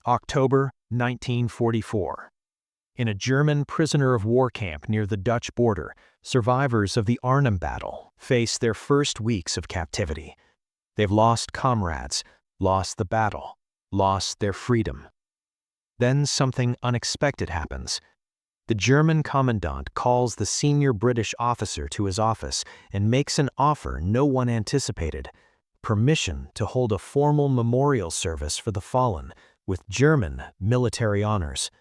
October 1944. In a German prisoner of war camp near the Dutch border, survivors of the Arnhem battle face their first weeks of captivity. They've lost comrades, lost the battle, lost their freedom. Then something unexpected happens. The German commandant calls the senior British officer to his office and makes an offer no one anticipated: permission to hold a formal memorial service for the fallen, with German military honors.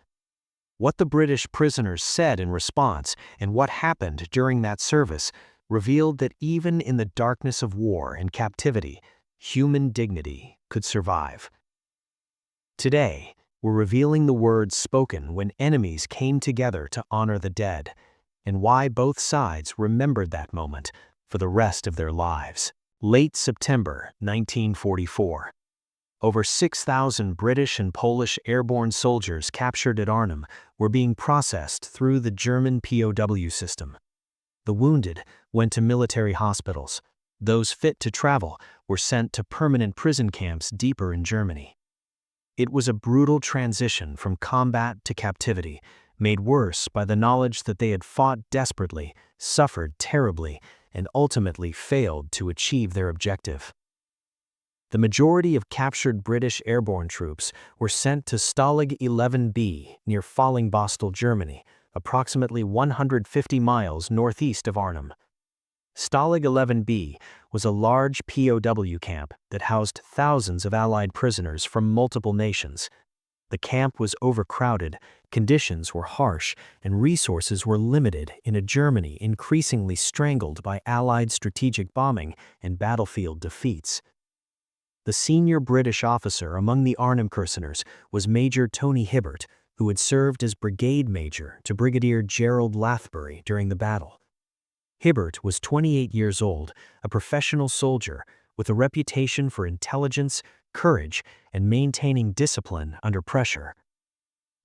What the British prisoners said in response and what happened during that service revealed that even in the darkness of war and captivity, human dignity could survive. Today, we're revealing the words spoken when enemies came together to honor the dead, and why both sides remembered that moment for the rest of their lives. Late September 1944. Over 6,000 British and Polish airborne soldiers captured at Arnhem were being processed through the German POW system. The wounded went to military hospitals. Those fit to travel were sent to permanent prison camps deeper in Germany. It was a brutal transition from combat to captivity, made worse by the knowledge that they had fought desperately, suffered terribly, and ultimately failed to achieve their objective. The majority of captured British airborne troops were sent to Stalag XI-B near Fallingbostel, Germany, approximately 150 miles northeast of Arnhem. Stalag XI-B was a large POW camp that housed thousands of Allied prisoners from multiple nations. The camp was overcrowded, conditions were harsh, and resources were limited in a Germany increasingly strangled by Allied strategic bombing and battlefield defeats. The senior British officer among the Arnhem prisoners was Major Tony Hibbert, who had served as brigade major to Brigadier Gerald Lathbury during the battle. Hibbert was 28 years old, a professional soldier with a reputation for intelligence, courage, and maintaining discipline under pressure.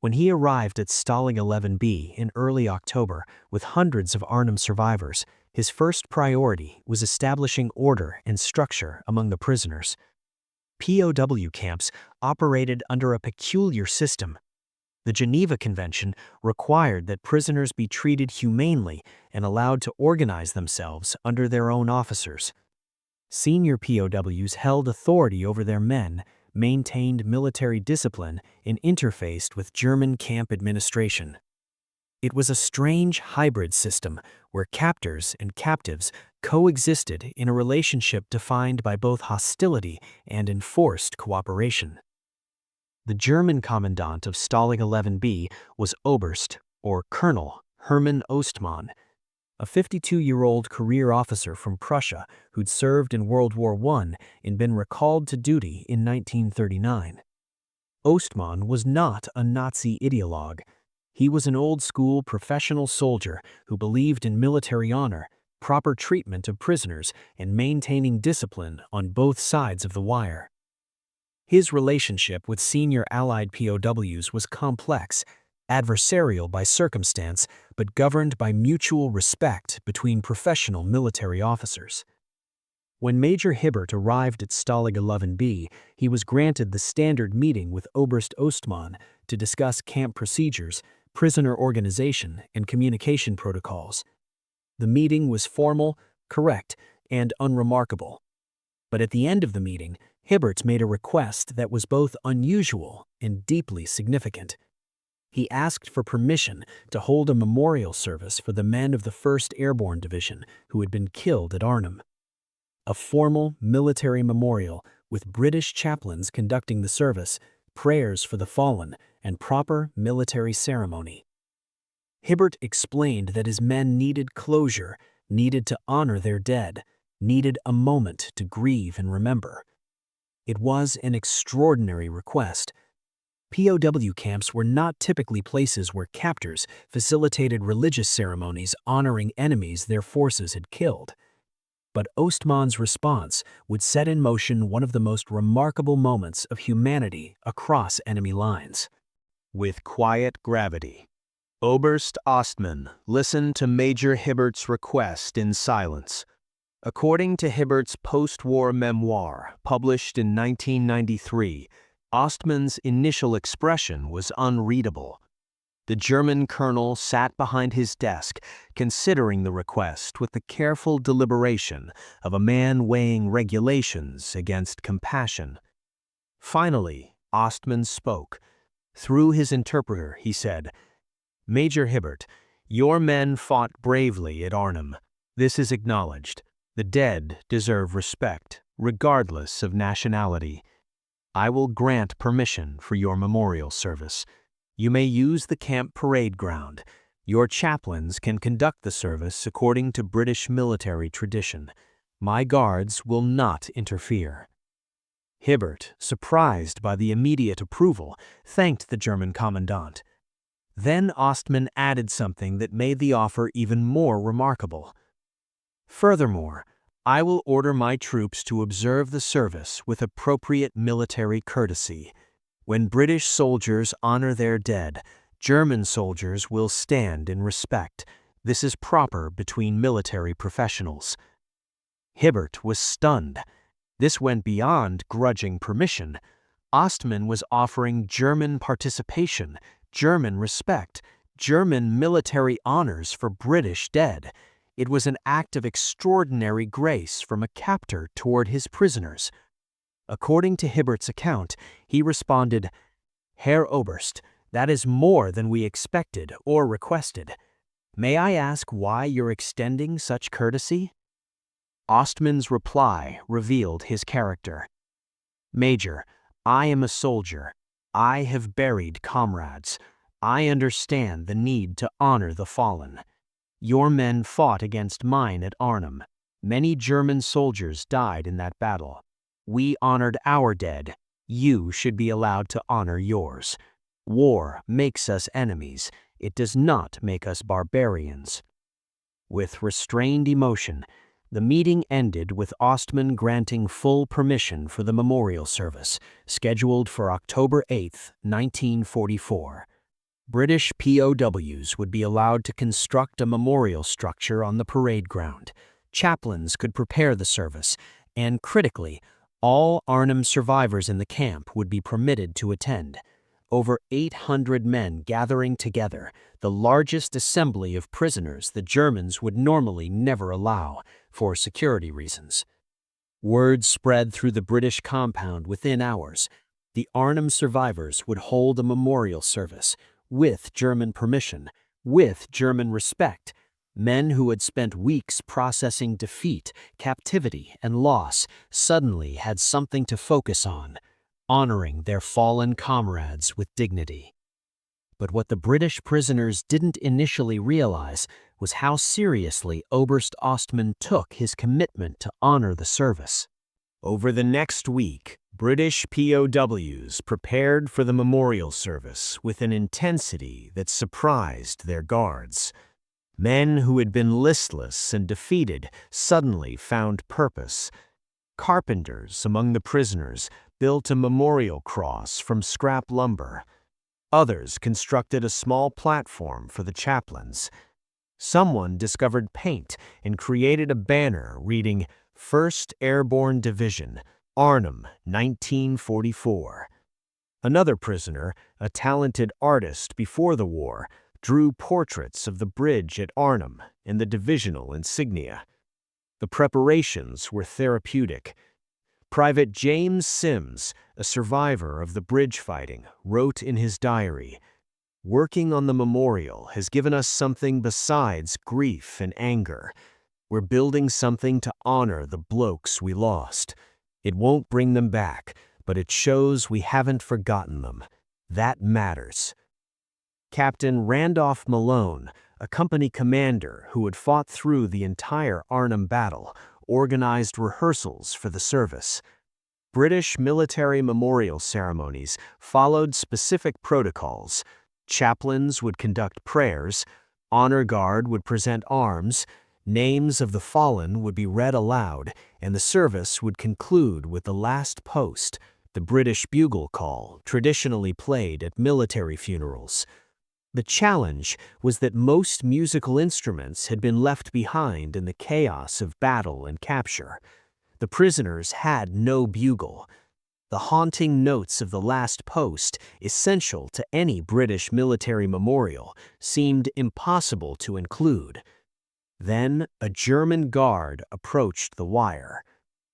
When he arrived at Stalag XI-B in early October with hundreds of Arnhem survivors, his first priority was establishing order and structure among the prisoners. POW camps operated under a peculiar system. The Geneva Convention required that prisoners be treated humanely and allowed to organize themselves under their own officers. Senior POWs held authority over their men, maintained military discipline, and interfaced with German camp administration. It was a strange hybrid system where captors and captives coexisted in a relationship defined by both hostility and enforced cooperation. The German commandant of Stalag XI-B was Oberst, or Colonel, Hermann Ostmann, a 52-year-old career officer from Prussia who'd served in World War I and been recalled to duty in 1939. Ostmann was not a Nazi ideologue. He was an old-school professional soldier who believed in military honor, proper treatment of prisoners, and maintaining discipline on both sides of the wire. His relationship with senior Allied POWs was complex, adversarial by circumstance, but governed by mutual respect between professional military officers. When Major Hibbert arrived at Stalag XI-B, he was granted the standard meeting with Oberst Ostmann to discuss camp procedures, prisoner organization, and communication protocols. The meeting was formal, correct, and unremarkable. But at the end of the meeting, Hibbert made a request that was both unusual and deeply significant. He asked for permission to hold a memorial service for the men of the 1st Airborne Division who had been killed at Arnhem. A formal military memorial with British chaplains conducting the service, prayers for the fallen, and proper military ceremony. Hibbert explained that his men needed closure, needed to honor their dead, needed a moment to grieve and remember. It was an extraordinary request. POW camps were not typically places where captors facilitated religious ceremonies honoring enemies their forces had killed. But Ostmann's response would set in motion one of the most remarkable moments of humanity across enemy lines. With quiet gravity, Oberst Ostmann listened to Major Hibbert's request in silence. According to Hibbert's post-war memoir, published in 1993, Ostman's initial expression was unreadable. The German colonel sat behind his desk, considering the request with the careful deliberation of a man weighing regulations against compassion. Finally, Ostman spoke. Through his interpreter, he said, "Major Hibbert, your men fought bravely at Arnhem. This is acknowledged. The dead deserve respect, regardless of nationality. I will grant permission for your memorial service. You may use the camp parade ground. Your chaplains can conduct the service according to British military tradition. My guards will not interfere." Hibbert, surprised by the immediate approval, thanked the German commandant. Then Ostman added something that made the offer even more remarkable. "Furthermore, I will order my troops to observe the service with appropriate military courtesy. When British soldiers honor their dead, German soldiers will stand in respect. This is proper between military professionals." Hibbert was stunned. This went beyond grudging permission. Ostman was offering German participation, German respect, German military honors for British dead. It was an act of extraordinary grace from a captor toward his prisoners. According to Hibbert's account, he responded, "Herr Oberst, that is more than we expected or requested. May I ask why you're extending such courtesy?" Ostman's reply revealed his character. "Major, I am a soldier. I have buried comrades. I understand the need to honor the fallen. Your men fought against mine at Arnhem. Many German soldiers died in that battle. We honored our dead. You should be allowed to honor yours. War makes us enemies. It does not make us barbarians." With restrained emotion, the meeting ended with Ostman granting full permission for the memorial service, scheduled for October 8, 1944. British POWs would be allowed to construct a memorial structure on the parade ground. Chaplains could prepare the service, and critically, all Arnhem survivors in the camp would be permitted to attend. Over 800 men gathering together, the largest assembly of prisoners the Germans would normally never allow, for security reasons. Word spread through the British compound within hours. The Arnhem survivors would hold a memorial service, with German permission, with German respect. Men who had spent weeks processing defeat, captivity, and loss suddenly had something to focus on, honoring their fallen comrades with dignity. But what the British prisoners didn't initially realize was how seriously Oberst Ostman took his commitment to honor the service. Over the next week, British POWs prepared for the memorial service with an intensity that surprised their guards. Men who had been listless and defeated suddenly found purpose. Carpenters among the prisoners built a memorial cross from scrap lumber. Others constructed a small platform for the chaplains. Someone discovered paint and created a banner reading, "1st Airborne Division, Arnhem, 1944. Another prisoner, a talented artist before the war, drew portraits of the bridge at Arnhem and the divisional insignia. The preparations were therapeutic. Private James Sims, a survivor of the bridge fighting, wrote in his diary, "Working on the memorial has given us something besides grief and anger. We're building something to honor the blokes we lost. It won't bring them back, but it shows we haven't forgotten them. That matters." Captain Randolph Malone, a company commander who had fought through the entire Arnhem battle, organized rehearsals for the service. British military memorial ceremonies followed specific protocols. Chaplains would conduct prayers, honor guard would present arms, names of the fallen would be read aloud, and the service would conclude with the last post, the British bugle call traditionally played at military funerals. The challenge was that most musical instruments had been left behind in the chaos of battle and capture. The prisoners had no bugle. the haunting notes of the last post, essential to any British military memorial, seemed impossible to include. Then a German guard approached the wire.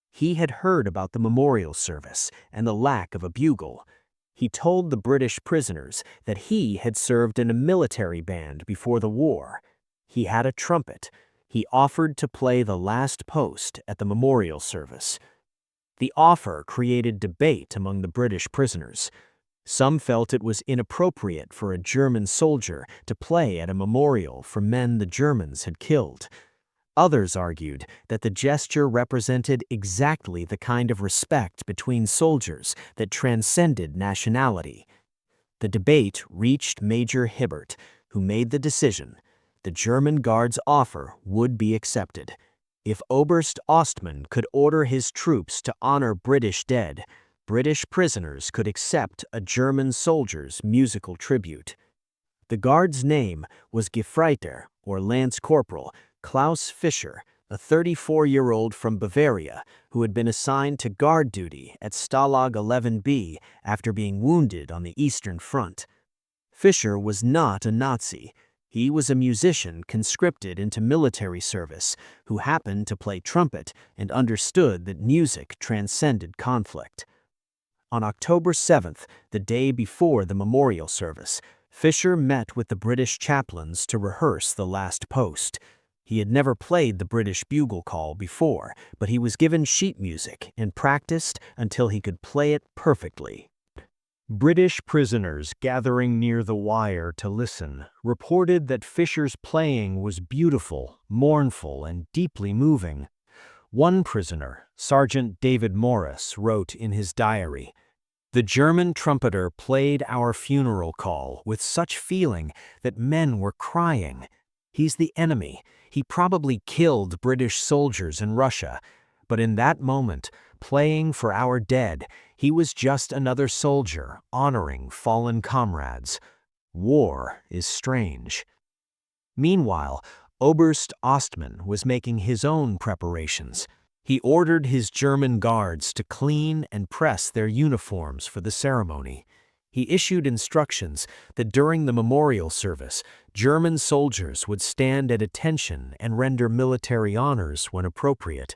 He had heard about the memorial service and the lack of a bugle. He told the British prisoners that he had served in a military band before the war. He had a trumpet. He offered to play the last post at the memorial service. The offer created debate among the British prisoners. Some felt it was inappropriate for a German soldier to play at a memorial for men the Germans had killed. Others argued that the gesture represented exactly the kind of respect between soldiers that transcended nationality. The debate reached Major Hibbert, who made the decision. The German guard's offer would be accepted. If Oberst Ostmann could order his troops to honor British dead, British prisoners could accept a German soldier's musical tribute. The guard's name was Gefreiter, or Lance Corporal, Klaus Fischer, a 34-year-old from Bavaria who had been assigned to guard duty at Stalag XI-B after being wounded on the Eastern Front. Fischer was not a Nazi. He was a musician conscripted into military service who happened to play trumpet and understood that music transcended conflict. On October 7th, the day before the memorial service, Fischer met with the British chaplains to rehearse the last post. He had never played the British bugle call before, but he was given sheet music and practiced until he could play it perfectly. British prisoners gathering near the wire to listen reported that Fischer's playing was beautiful, mournful, and deeply moving. One prisoner, Sergeant David Morris, wrote in his diary, "The German trumpeter played our funeral call with such feeling that men were crying. He's the enemy. He probably killed British soldiers in Russia. But in that moment, playing for our dead, he was just another soldier honoring fallen comrades. War is strange." Meanwhile, Oberst Ostmann was making his own preparations. He ordered his German guards to clean and press their uniforms for the ceremony. He issued instructions that during the memorial service, German soldiers would stand at attention and render military honors when appropriate.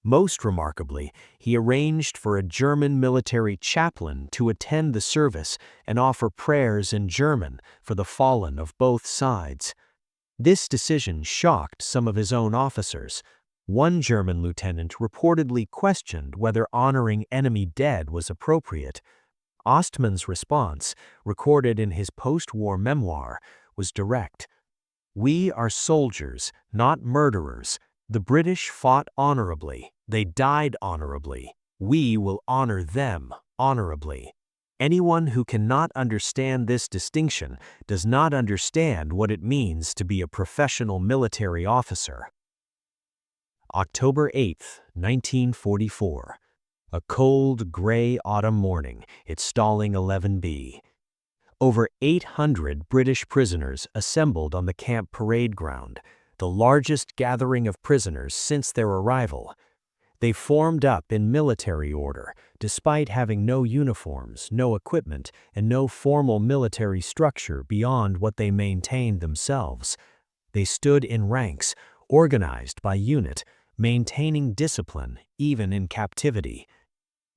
Most remarkably, he arranged for a German military chaplain to attend the service and offer prayers in German for the fallen of both sides. This decision shocked some of his own officers. One German lieutenant reportedly questioned whether honoring enemy dead was appropriate. Ostmann's response, recorded in his post-war memoir, was direct. "We are soldiers, not murderers. The British fought honorably. They died honorably. We will honor them honorably. Anyone who cannot understand this distinction does not understand what it means to be a professional military officer." October 8, 1944. A cold, gray autumn morning at Stalag XI-B. Over 800 British prisoners assembled on the camp parade ground, the largest gathering of prisoners since their arrival. They formed up in military order, despite having no uniforms, no equipment, and no formal military structure beyond what they maintained themselves. They stood in ranks, organized by unit, maintaining discipline even in captivity.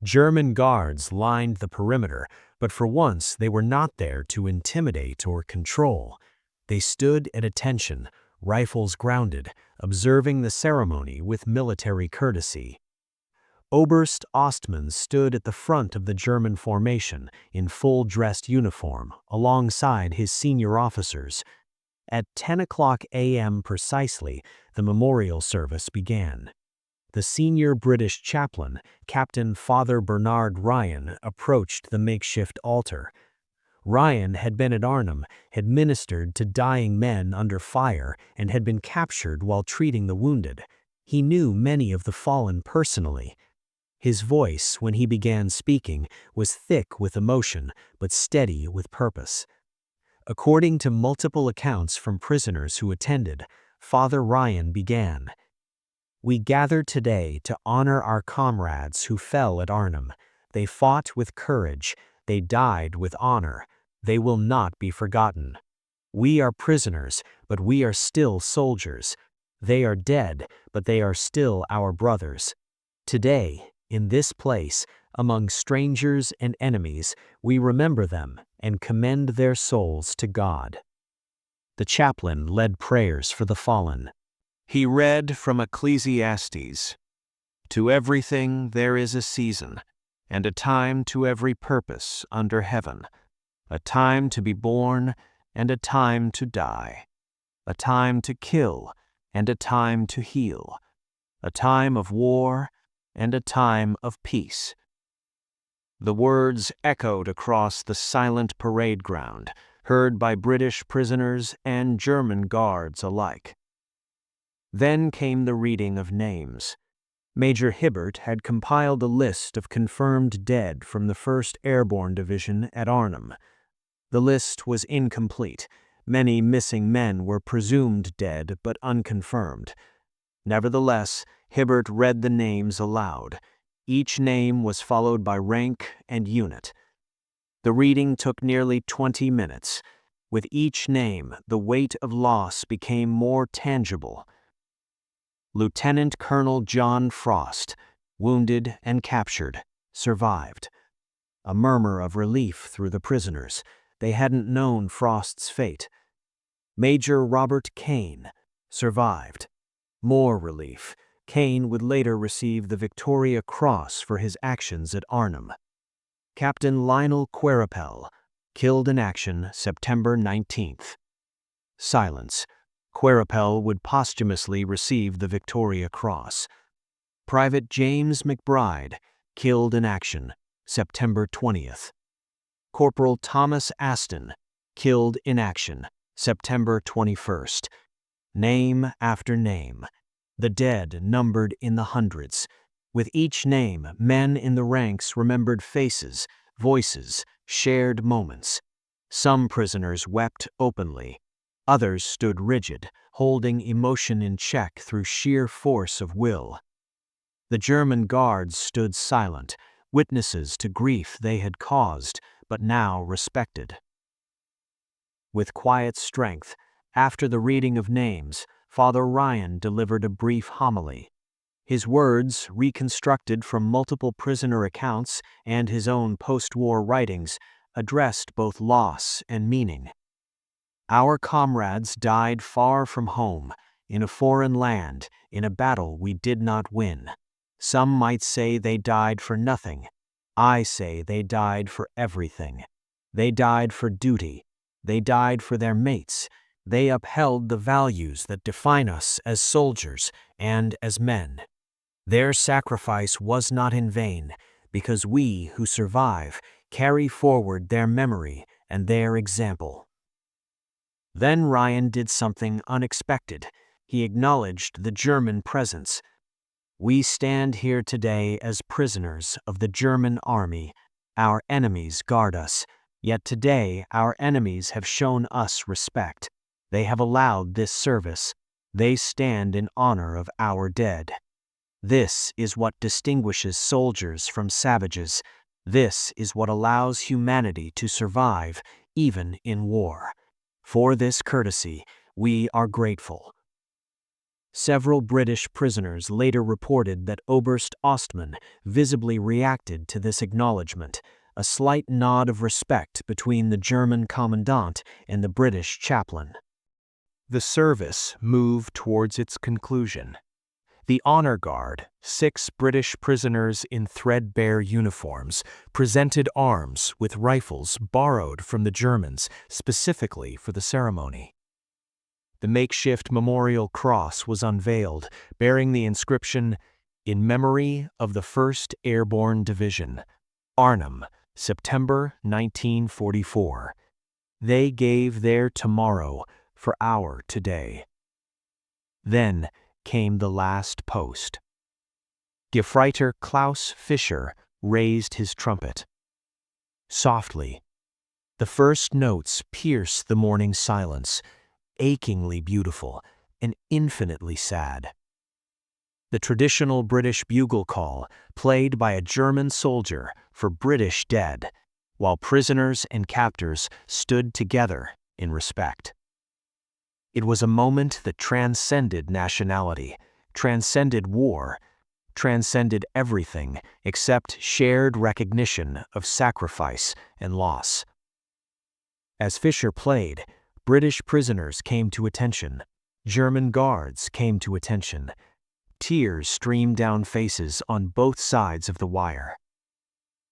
German guards lined the perimeter, but for once they were not there to intimidate or control. They stood at attention, rifles grounded, observing the ceremony with military courtesy. Oberst Ostmann stood at the front of the German formation in full-dressed uniform, alongside his senior officers. At 10 a.m. precisely, the memorial service began. The senior British chaplain, Captain Father Bernard Ryan, approached the makeshift altar. Ryan had been at Arnhem, had ministered to dying men under fire, and had been captured while treating the wounded. He knew many of the fallen personally. His voice, when he began speaking, was thick with emotion, but steady with purpose. According to multiple accounts from prisoners who attended, Father Ryan began, "We gather today to honor our comrades who fell at Arnhem. They fought with courage. They died with honor. They will not be forgotten. We are prisoners, but we are still soldiers. They are dead, but they are still our brothers. Today, in this place, among strangers and enemies, we remember them and commend their souls to God. The chaplain led prayers for the fallen. He read from Ecclesiastes, "To everything there is a season, and a time to every purpose under heaven, a time to be born and a time to die, a time to kill and a time to heal, a time of war and a time of peace." The words echoed across the silent parade ground, heard by British prisoners and German guards alike. Then came the reading of names. Major Hibbert had compiled a list of confirmed dead from the 1st Airborne Division at Arnhem. The list was incomplete. Many missing men were presumed dead but unconfirmed. Nevertheless, Hibbert read the names aloud. Each name was followed by rank and unit. The reading took nearly 20 minutes. With each name, the weight of loss became more tangible. Lieutenant Colonel John Frost, wounded and captured, survived. A murmur of relief through the prisoners. They hadn't known Frost's fate. Major Robert Kane survived. More relief. Kane would later receive the Victoria Cross for his actions at Arnhem. Captain Lionel Queripel, killed in action September 19th. Silence. Queripel would posthumously receive the Victoria Cross. Private James McBride, killed in action September 20th. Corporal Thomas Aston, killed in action September 21st. Name after name. The dead numbered in the hundreds. With each name, men in the ranks remembered faces, voices, shared moments. Some prisoners wept openly. Others stood rigid, holding emotion in check through sheer force of will. The German guards stood silent, witnesses to grief they had caused, but now respected. With quiet strength, after the reading of names, Father Ryan delivered a brief homily. His words, reconstructed from multiple prisoner accounts and his own post-war writings, addressed both loss and meaning. Our comrades died far from home, in a foreign land, in a battle we did not win. Some might say they died for nothing. I say they died for everything. They died for duty. They died for their mates. They upheld the values that define us as soldiers and as men. Their sacrifice was not in vain, because we who survive carry forward their memory and their example. Then Ryan did something unexpected. He acknowledged the German presence. We stand here today as prisoners of the German army. Our enemies guard us. Yet today our enemies have shown us respect. They have allowed this service. They stand in honor of our dead. This is what distinguishes soldiers from savages. This is what allows humanity to survive, even in war. For this courtesy, we are grateful. Several British prisoners later reported that Oberst Ostman visibly reacted to this acknowledgement, a slight nod of respect between the German commandant and the British chaplain. The service moved towards its conclusion. The Honor Guard, 6 British prisoners in threadbare uniforms, presented arms with rifles borrowed from the Germans specifically for the ceremony. The makeshift memorial cross was unveiled, bearing the inscription, "In memory of the 1st Airborne Division, Arnhem, September 1944. They gave their tomorrow for our today." Then came the last post. Gefreiter Klaus Fischer raised his trumpet. Softly, the first notes pierced the morning silence, achingly beautiful and infinitely sad. the traditional British bugle call played by a German soldier for British dead, while prisoners and captors stood together in respect. It was a moment that transcended nationality, transcended war, transcended everything except shared recognition of sacrifice and loss. As Fischer played, British prisoners came to attention. German guards came to attention. Tears streamed down faces on both sides of the wire.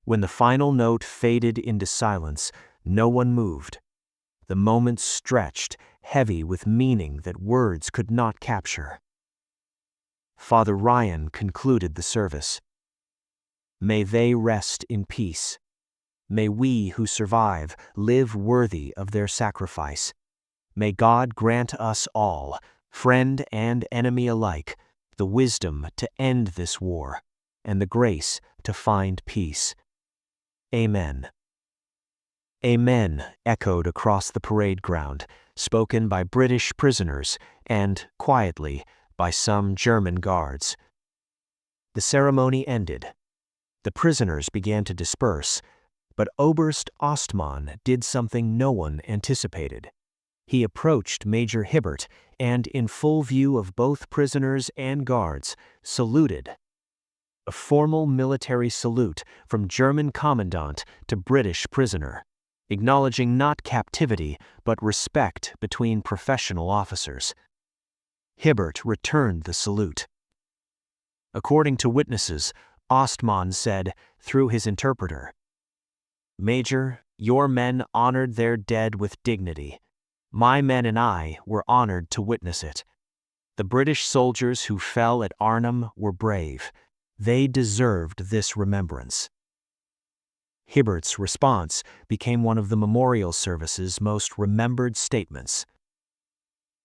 When the final note faded into silence, no one moved. The moment stretched, heavy with meaning that words could not capture. Father Ryan concluded the service. May they rest in peace. May we who survive live worthy of their sacrifice. May God grant us all, friend and enemy alike, the wisdom to end this war and the grace to find peace. Amen. Amen echoed across the parade ground, spoken by British prisoners and, quietly, by some German guards. The ceremony ended. The prisoners began to disperse, but Oberst Ostmann did something no one anticipated. He approached Major Hibbert and, in full view of both prisoners and guards, saluted. A formal military salute from German commandant to British prisoner, acknowledging not captivity but respect between professional officers. Hibbert returned the salute. According to witnesses, Ostmann said, through his interpreter, "Major, your men honored their dead with dignity. My men and I were honored to witness it. The British soldiers who fell at Arnhem were brave. They deserved this remembrance." Hibbert's response became one of the memorial service's most remembered statements.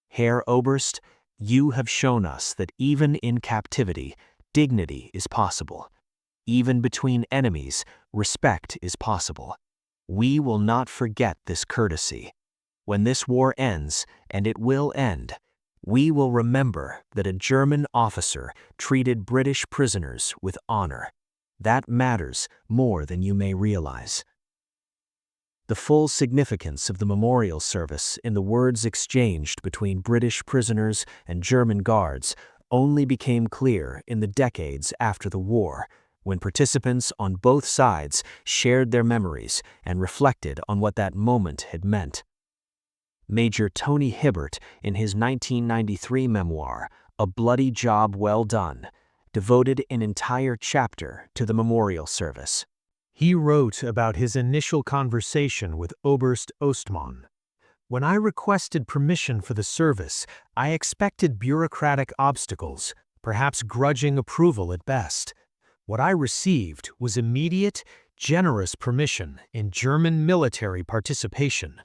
Herr Oberst, you have shown us that even in captivity, dignity is possible. Even between enemies, respect is possible. We will not forget this courtesy. When this war ends, and it will end, we will remember that a German officer treated British prisoners with honor. That matters more than you may realize. The full significance of the memorial service in the words exchanged between British prisoners and German guards only became clear in the decades after the war, when participants on both sides shared their memories and reflected on what that moment had meant. Major Tony Hibbert, in his 1993 memoir, A Bloody Job Well Done, devoted an entire chapter to the memorial service. He wrote about his initial conversation with Oberst Ostmann. When I requested permission for the service, I expected bureaucratic obstacles, perhaps grudging approval at best. What I received was immediate, generous permission in German military participation.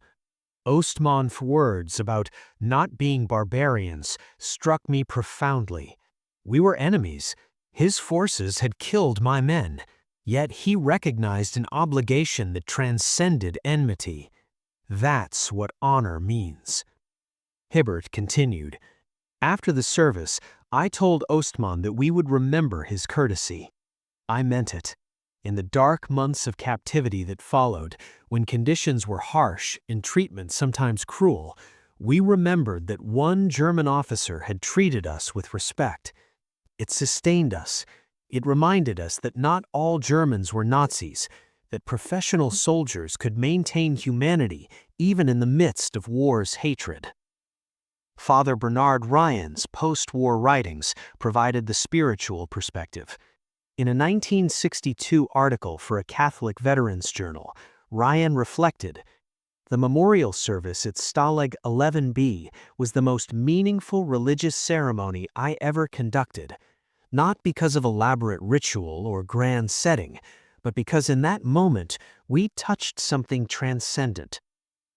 Ostmann's words about not being barbarians struck me profoundly. We were enemies. His forces had killed my men, yet he recognized an obligation that transcended enmity. That's what honor means. Hibbert continued, "After the service, I told Ostmann that we would remember his courtesy. I meant it. In the dark months of captivity that followed, when conditions were harsh and treatment sometimes cruel, we remembered that one German officer had treated us with respect. It sustained us. It reminded us that not all Germans were Nazis, that professional soldiers could maintain humanity even in the midst of war's hatred." Father Bernard Ryan's post-war writings provided the spiritual perspective. In a 1962 article for a Catholic veterans journal, Ryan reflected, "The memorial service at Stalag XI-B was the most meaningful religious ceremony I ever conducted, not because of elaborate ritual or grand setting, but because in that moment we touched something transcendent.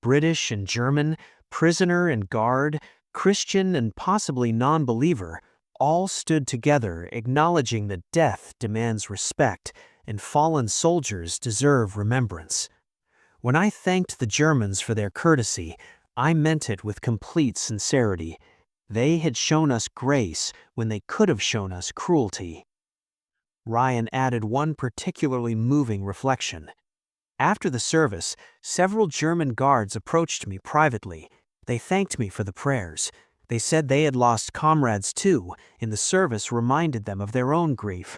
British and German, prisoner and guard, Christian and possibly non-believer, all stood together acknowledging that death demands respect and fallen soldiers deserve remembrance. When I thanked the Germans for their courtesy, I meant it with complete sincerity. They had shown us grace when they could have shown us cruelty. Ryan added one particularly moving reflection. After the service, several German guards approached me privately. They thanked me for the prayers. They said they had lost comrades too, and the service reminded them of their own grief.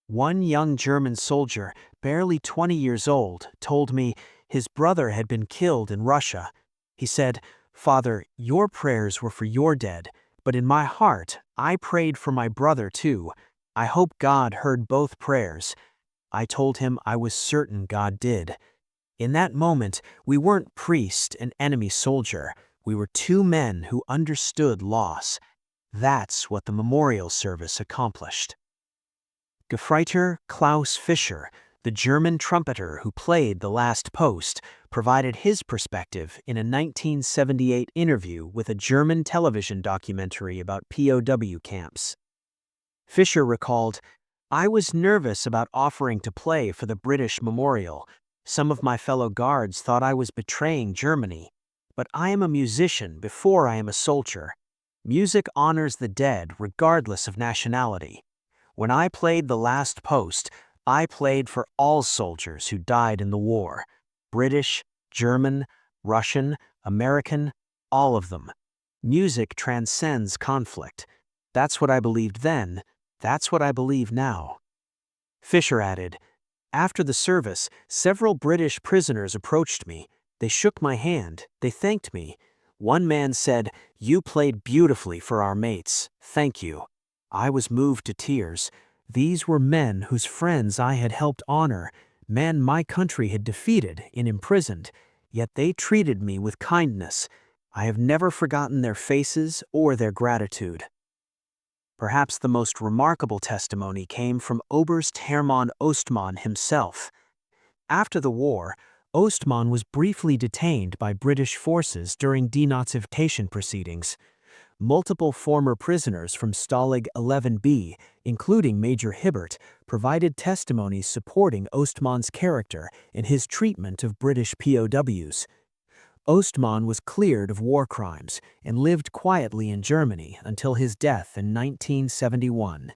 One young German soldier, barely 20 years old, told me his brother had been killed in Russia. He said, "Father, your prayers were for your dead, but in my heart, I prayed for my brother too. I hope God heard both prayers." I told him I was certain God did. In that moment, we weren't priest and enemy soldier. We were two men who understood loss. That's what the memorial service accomplished. Gefreiter Klaus Fischer, the German trumpeter who played The Last Post, provided his perspective in a 1978 interview with a German television documentary about POW camps. Fischer recalled, "I was nervous about offering to play for the British memorial. Some of my fellow guards thought I was betraying Germany. But I am a musician before I am a soldier. Music honors the dead regardless of nationality. When I played The Last Post, I played for all soldiers who died in the war. British, German, Russian, American, all of them. Music transcends conflict. That's what I believed then. That's what I believe now." Fischer added, "After the service, several British prisoners approached me. They shook my hand. They thanked me. One man said, 'You played beautifully for our mates. Thank you.' I was moved to tears. These were men whose friends I had helped honor, men my country had defeated and imprisoned, yet they treated me with kindness. I have never forgotten their faces or their gratitude." Perhaps the most remarkable testimony came from Oberst Hermann Ostmann himself. After the war, Ostmann was briefly detained by British forces during denazification proceedings. Multiple former prisoners from Stalag XI-B, including Major Hibbert, provided testimonies supporting Ostmann's character and his treatment of British POWs. Ostmann was cleared of war crimes and lived quietly in Germany until his death in 1971.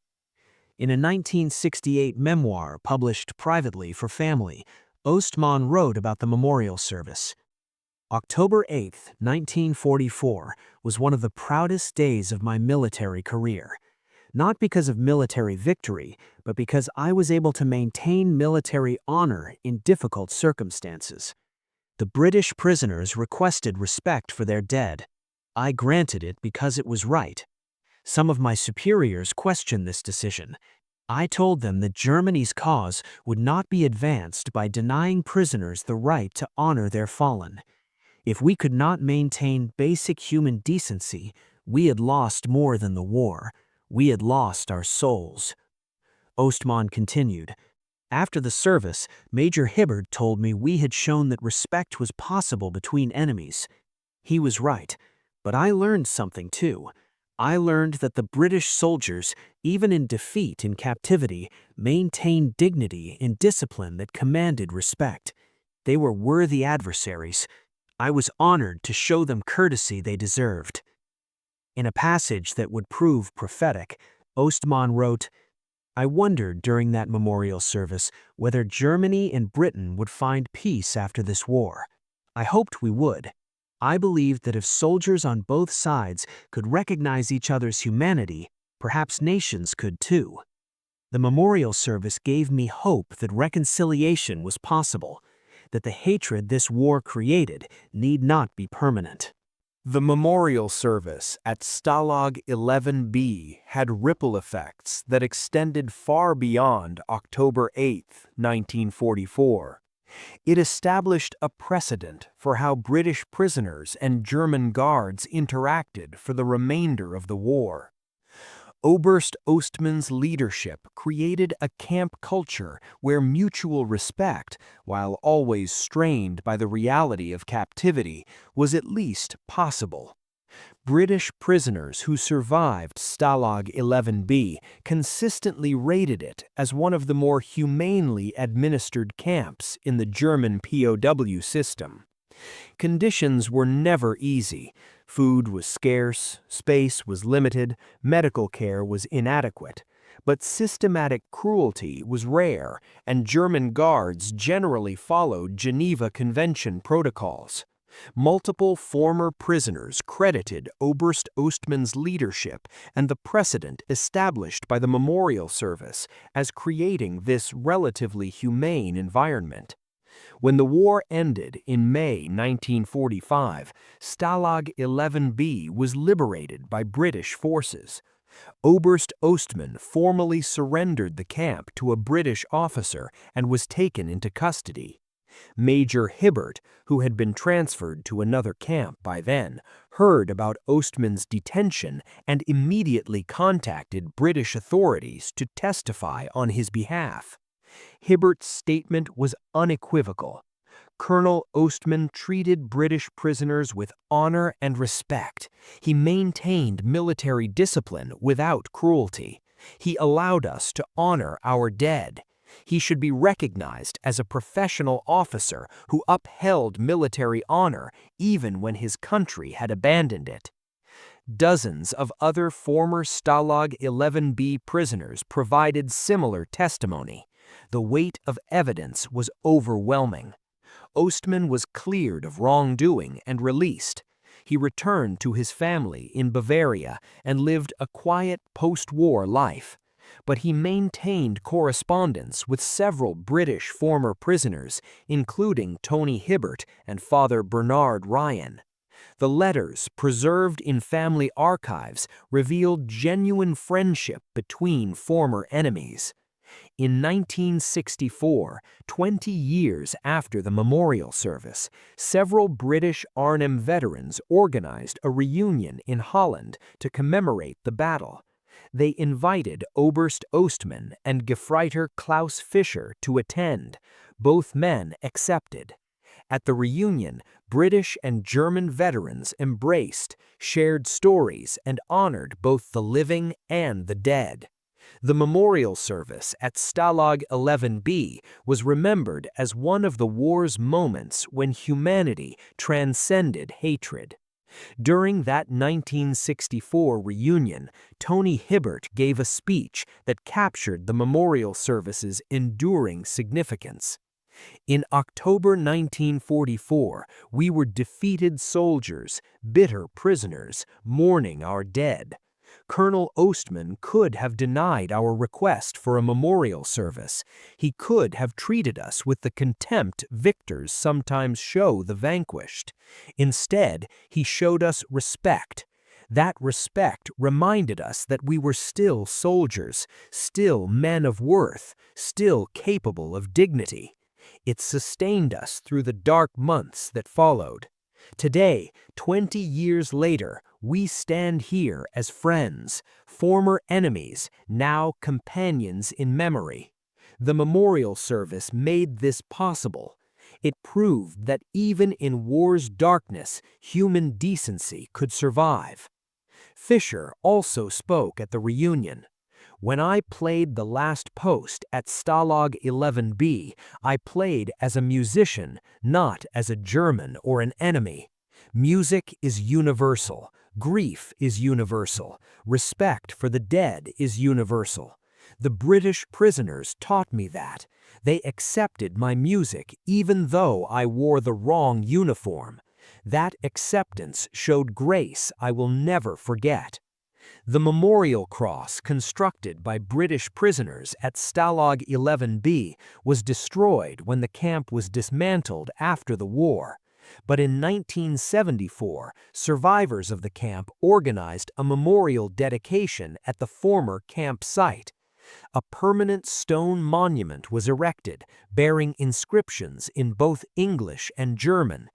In a 1968 memoir published privately for family, Ostmann wrote about the memorial service. "October 8, 1944 was one of the proudest days of my military career. Not because of military victory, but because I was able to maintain military honor in difficult circumstances. The British prisoners requested respect for their dead. I granted it because it was right. Some of my superiors questioned this decision. I told them that Germany's cause would not be advanced by denying prisoners the right to honor their fallen. If we could not maintain basic human decency, we had lost more than the war. We had lost our souls." Ostmann continued, "After the service, Major Hibbert told me we had shown that respect was possible between enemies. He was right, but I learned something too. I learned that the British soldiers, even in defeat and captivity, maintained dignity and discipline that commanded respect. They were worthy adversaries. I was honored to show them courtesy they deserved." In a passage that would prove prophetic, Ostmann wrote, "I wondered during that memorial service whether Germany and Britain would find peace after this war. I hoped we would. I believed that if soldiers on both sides could recognize each other's humanity, perhaps nations could too. The memorial service gave me hope that reconciliation was possible, that the hatred this war created need not be permanent." The memorial service at Stalag XI-B had ripple effects that extended far beyond October 8, 1944. It established a precedent for how British prisoners and German guards interacted for the remainder of the war. Oberst Ostmann's leadership created a camp culture where mutual respect, while always strained by the reality of captivity, was at least possible. British prisoners who survived Stalag XI-B consistently rated it as one of the more humanely administered camps in the German POW system. Conditions were never easy. Food was scarce, space was limited, medical care was inadequate. But systematic cruelty was rare, and German guards generally followed Geneva Convention protocols. Multiple former prisoners credited Oberst Ostmann's leadership and the precedent established by the memorial service as creating this relatively humane environment. When the war ended in May 1945, Stalag XI-B was liberated by British forces. Oberst Ostmann formally surrendered the camp to a British officer and was taken into custody. Major Hibbert, who had been transferred to another camp by then, heard about Ostmann's detention and immediately contacted British authorities to testify on his behalf. Hibbert's statement was unequivocal. Colonel Ostmann treated British prisoners with honor and respect. He maintained military discipline without cruelty. He allowed us to honor our dead. He should be recognized as a professional officer who upheld military honor even when his country had abandoned it. Dozens of other former Stalag XI-B prisoners provided similar testimony. The weight of evidence was overwhelming. Ostmann was cleared of wrongdoing and released. He returned to his family in Bavaria and lived a quiet post-war life. But he maintained correspondence with several British former prisoners, including Tony Hibbert and Father Bernard Ryan. The letters, preserved in family archives, revealed genuine friendship between former enemies. In 1964, 20 years after the memorial service, several British Arnhem veterans organized a reunion in Holland to commemorate the battle. They invited Oberst Ostmann and Gefreiter Klaus Fischer to attend. Both men accepted. At the reunion, British and German veterans embraced, shared stories, and honored both the living and the dead. The memorial service at Stalag XI-B was remembered as one of the war's moments when humanity transcended hatred. During that 1964 reunion, Tony Hibbert gave a speech that captured the memorial service's enduring significance. In October 1944, we were defeated soldiers, bitter prisoners, mourning our dead. Colonel Ostmann could have denied our request for a memorial service. He could have treated us with the contempt victors sometimes show the vanquished. Instead, he showed us respect. That respect reminded us that we were still soldiers, still men of worth, still capable of dignity. It sustained us through the dark months that followed. Today, 20 years later, we stand here as friends, former enemies, now companions in memory. The memorial service made this possible. It proved that even in war's darkness, human decency could survive. Fischer also spoke at the reunion. When I played the last post at Stalag XI-B, I played as a musician, not as a German or an enemy. Music is universal. Grief is universal. Respect for the dead is universal. The British prisoners taught me that. They accepted my music even though I wore the wrong uniform. That acceptance showed grace I will never forget. The memorial cross constructed by British prisoners at Stalag XI-B was destroyed when the camp was dismantled after the war. But in 1974, survivors of the camp organized a memorial dedication at the former camp site. A permanent stone monument was erected, bearing inscriptions in both English and German,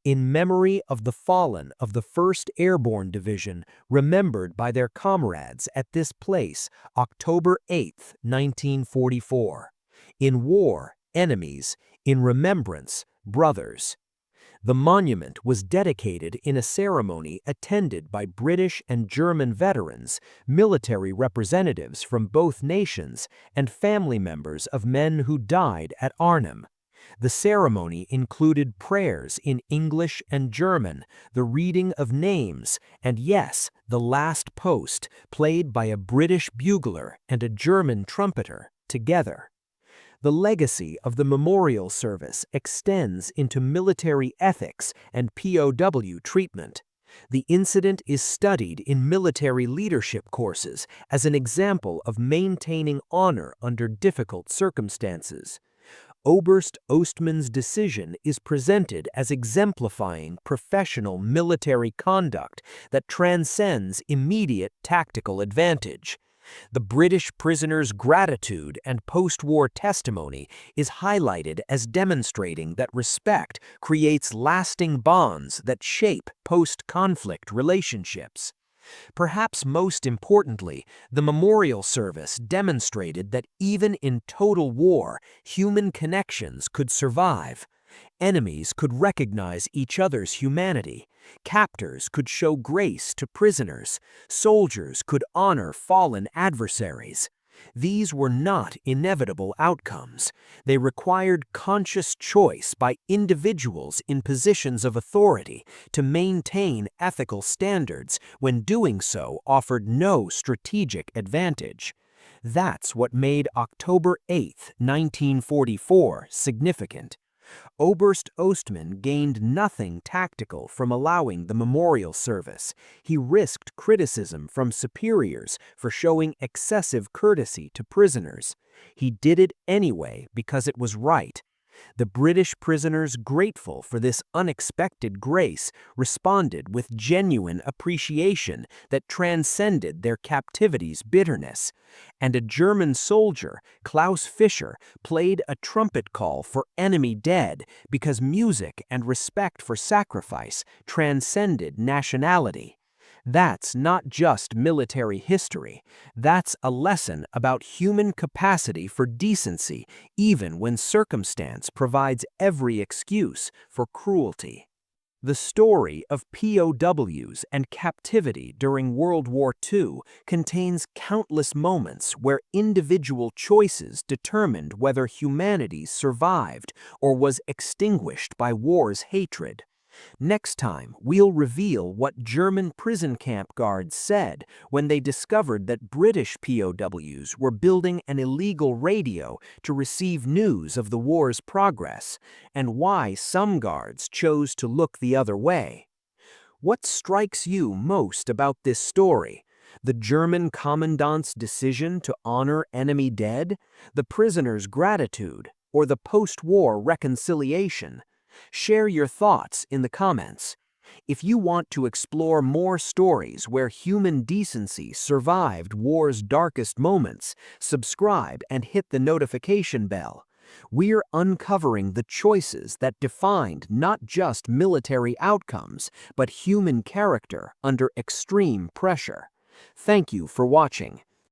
in memory of the fallen of the 1st Airborne Division, remembered by their comrades at this place, October 8, 1944. In war, enemies; in remembrance, brothers. The monument was dedicated in a ceremony attended by British and German veterans, military representatives from both nations, and family members of men who died at Arnhem. The ceremony included prayers in English and German, the reading of names, and yes, the last post, played by a British bugler and a German trumpeter, together. The legacy of the memorial service extends into military ethics and POW treatment. The incident is studied in military leadership courses as an example of maintaining honor under difficult circumstances. Oberst Ostmann's decision is presented as exemplifying professional military conduct that transcends immediate tactical advantage. The British prisoner's gratitude and post-war testimony is highlighted as demonstrating that respect creates lasting bonds that shape post-conflict relationships. Perhaps most importantly, the memorial service demonstrated that even in total war, human connections could survive. Enemies could recognize each other's humanity. Captors could show grace to prisoners. Soldiers could honor fallen adversaries. These were not inevitable outcomes. They required conscious choice by individuals in positions of authority to maintain ethical standards when doing so offered no strategic advantage. That's what made October 8, 1944 significant. Oberst Ostmann gained nothing tactical from allowing the memorial service. He risked criticism from superiors for showing excessive courtesy to prisoners. He did it anyway because it was right. The British prisoners, grateful for this unexpected grace, responded with genuine appreciation that transcended their captivity's bitterness. And a German soldier, Klaus Fischer, played a trumpet call for enemy dead because music and respect for sacrifice transcended nationality. That's not just military history. That's a lesson about human capacity for decency, even when circumstance provides every excuse for cruelty. The story of POWs and captivity during World War II contains countless moments where individual choices determined whether humanity survived or was extinguished by war's hatred. Next time, we'll reveal what German prison camp guards said when they discovered that British POWs were building an illegal radio to receive news of the war's progress, and why some guards chose to look the other way. What strikes you most about this story? The German commandant's decision to honor enemy dead, the prisoner's gratitude, or the post-war reconciliation? Share your thoughts in the comments. If you want to explore more stories where human decency survived war's darkest moments, subscribe and hit the notification bell. We're uncovering the choices that defined not just military outcomes, but human character under extreme pressure. Thank you for watching.